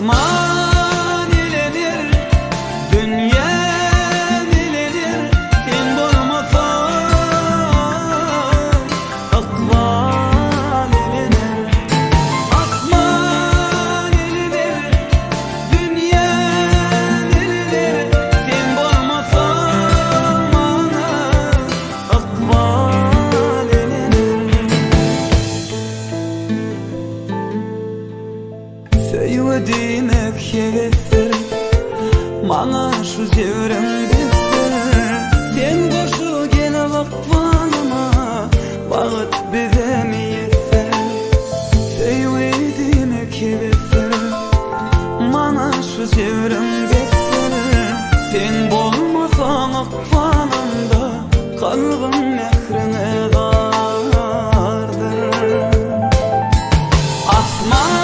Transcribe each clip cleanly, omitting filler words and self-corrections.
Asman elenir, dünya elenir, sen bolmasan akval elenir. Asman elenir, dünya elenir, sen bolmasan bana akval elenir. Söylemek hevesler bana şu sevrimdesin. Sen koşu gel vakfalama, vakit bize mi yeter? Söylemek hevesler bana şu sevrimdesin. Sen bolmasan vakfalımda kalbim mehrine vardır. Asman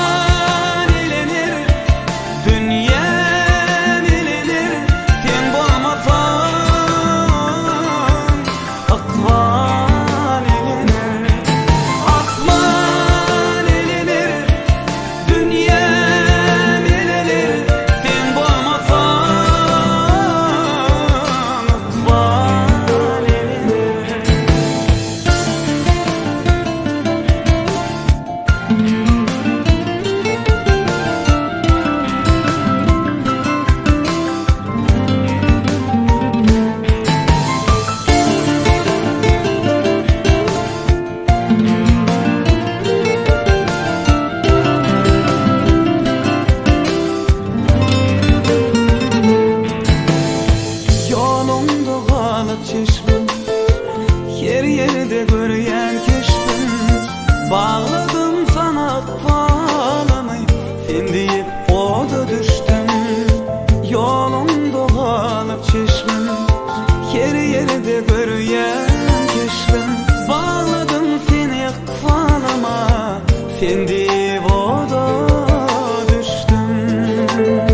çeşmem, yer yerde görüyen keşfim. Bağladım sana akvalımı, sen deyip o da düştüm. Yolumda kalıp çeşmem, yer yerde görüyen keşfim. Bağladım seni akvalıma, sen deyip o da düştüm.